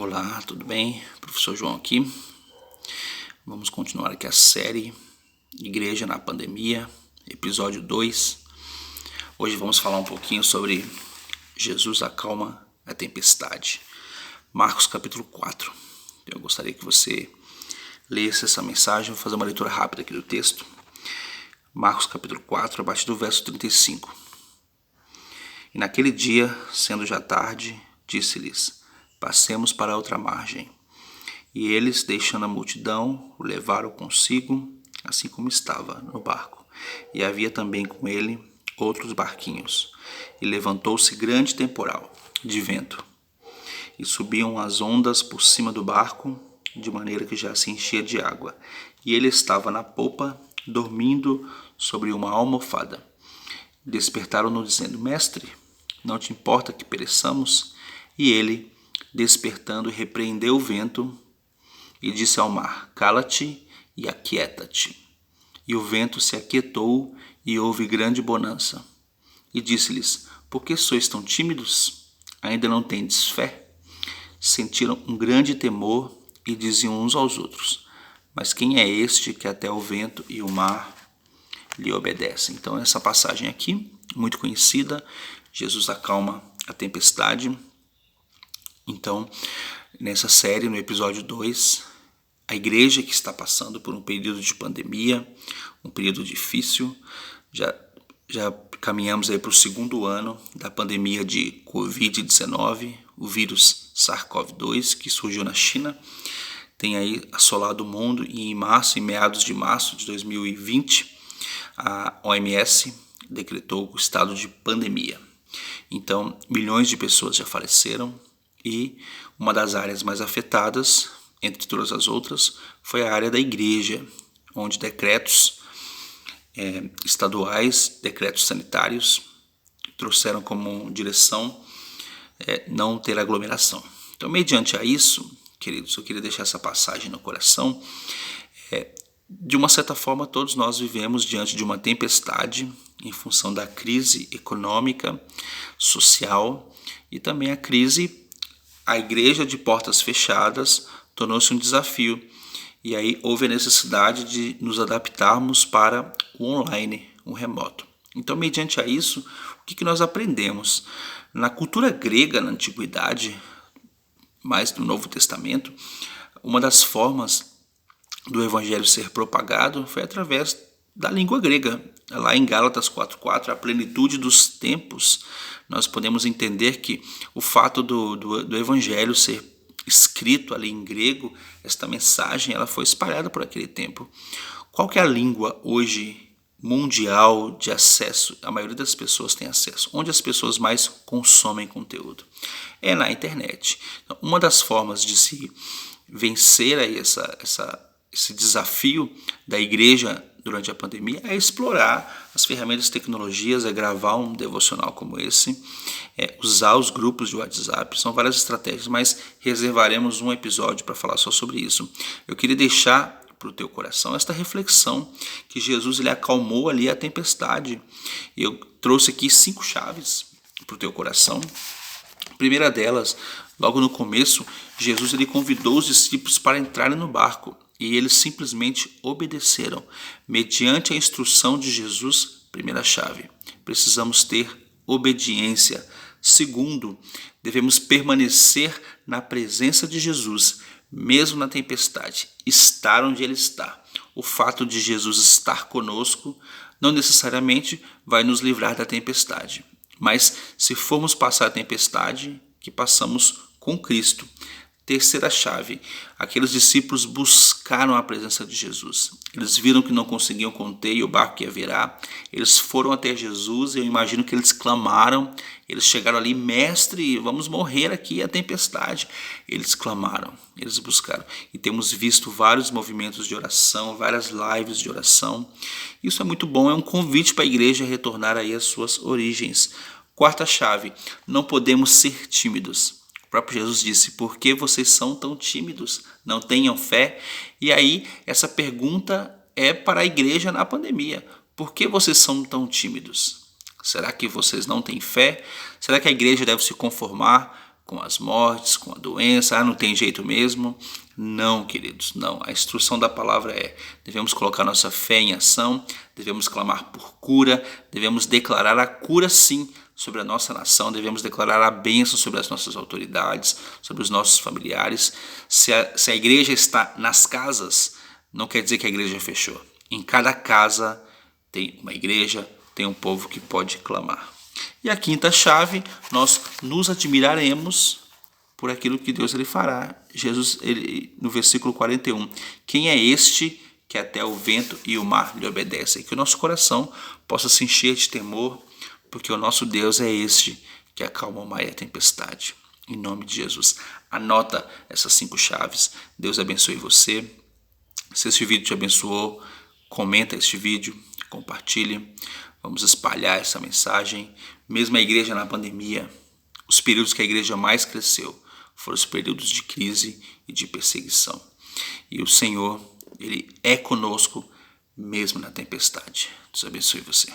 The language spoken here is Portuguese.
Olá, tudo bem? Professor João aqui. Vamos continuar aqui a série Igreja na Pandemia, episódio 2. Hoje vamos falar um pouquinho sobre Jesus acalma a tempestade. Marcos capítulo 4. Eu gostaria que você lesse essa mensagem. Vou fazer uma leitura rápida aqui do texto. Marcos capítulo 4, a partir do verso 35. E naquele dia, sendo já tarde, disse-lhes: passemos para a outra margem. E eles, deixando a multidão, o levaram consigo, assim como estava, no barco. E havia também com ele outros barquinhos. E levantou-se grande temporal de vento. E subiam as ondas por cima do barco, de maneira que já se enchia de água. E ele estava na popa, dormindo sobre uma almofada. Despertaram-no, dizendo: Mestre, não te importa que pereçamos? E ele, despertando, repreendeu o vento e disse ao mar: cala-te e aquieta-te. E o vento se aquietou e houve grande bonança. E disse-lhes: por que sois tão tímidos? Ainda não tendes fé? Sentiram um grande temor e diziam uns aos outros: mas quem é este que até o vento e o mar lhe obedecem? Então essa passagem aqui, muito conhecida, Jesus acalma a tempestade. Então, nessa série, no episódio 2, a igreja que está passando por um período de pandemia, um período difícil, já caminhamos aí para o segundo ano da pandemia de Covid-19, o vírus SARS-CoV-2, que surgiu na China, tem aí assolado o mundo, e em meados de março de 2020, a OMS decretou o estado de pandemia. Então, milhões de pessoas já faleceram, e uma das áreas mais afetadas, entre todas as outras, foi a área da igreja, onde decretos estaduais, decretos sanitários, trouxeram como direção não ter aglomeração. Então, mediante a isso, queridos, eu queria deixar essa passagem no coração. De uma certa forma, todos nós vivemos diante de uma tempestade em função da crise econômica, social e também a igreja de portas fechadas tornou-se um desafio. E aí houve a necessidade de nos adaptarmos para o online, o remoto. Então, mediante a isso, o que nós aprendemos? Na cultura grega, na antiguidade, mais do Novo Testamento, uma das formas do evangelho ser propagado foi através da língua grega. Lá em Gálatas 4:4, a plenitude dos tempos, nós podemos entender que o fato do evangelho ser escrito ali em grego, esta mensagem ela foi espalhada por aquele tempo. Qual que é a língua hoje mundial de acesso? A maioria das pessoas tem acesso. Onde as pessoas mais consomem conteúdo? É na internet. Então, uma das formas de se vencer aí esse desafio da igreja durante a pandemia é explorar as ferramentas de tecnologias, é gravar um devocional como esse, usar os grupos de WhatsApp. São várias estratégias, mas reservaremos um episódio para falar só sobre isso. Eu queria deixar para o teu coração esta reflexão que Jesus ele acalmou ali a tempestade. Eu trouxe aqui 5 chaves para o teu coração. A primeira delas, logo no começo, Jesus ele convidou os discípulos para entrarem no barco. E eles simplesmente obedeceram. Mediante a instrução de Jesus, primeira chave, precisamos ter obediência. Segundo, devemos permanecer na presença de Jesus, mesmo na tempestade, estar onde Ele está. O fato de Jesus estar conosco não necessariamente vai nos livrar da tempestade, mas se formos passar a tempestade, que passamos com Cristo. Terceira chave, aqueles discípulos buscaram a presença de Jesus. Eles viram que não conseguiam conter e o barco ia virar. Eles foram até Jesus e eu imagino que eles clamaram. Eles chegaram ali: mestre, vamos morrer aqui, a tempestade. Eles clamaram, eles buscaram. E temos visto vários movimentos de oração, várias lives de oração. Isso é muito bom, é um convite para a igreja a retornar aí às suas origens. Quarta chave, não podemos ser tímidos. O próprio Jesus disse: por que vocês são tão tímidos? Não tenham fé? E aí, essa pergunta é para a igreja na pandemia. Por que vocês são tão tímidos? Será que vocês não têm fé? Será que a igreja deve se conformar com as mortes, com a doença, não tem jeito mesmo. Não, queridos, não. A instrução da palavra devemos colocar nossa fé em ação, devemos clamar por cura, devemos declarar a cura sim sobre a nossa nação, devemos declarar a bênção sobre as nossas autoridades, sobre os nossos familiares. Se a igreja está nas casas, não quer dizer que a igreja fechou. Em cada casa tem uma igreja, tem um povo que pode clamar. E a quinta chave, nós nos admiraremos por aquilo que Deus fará. Jesus, no versículo 41, quem é este que até o vento e o mar lhe obedecem? Que o nosso coração possa se encher de temor, porque o nosso Deus é este que acalma o mar e a tempestade. Em nome de Jesus, anota essas 5 chaves. Deus abençoe você. Se este vídeo te abençoou, comenta este vídeo, compartilhe. Vamos espalhar essa mensagem. Mesmo a igreja na pandemia, os períodos que a igreja mais cresceu foram os períodos de crise e de perseguição. E o Senhor, Ele é conosco mesmo na tempestade. Deus abençoe você.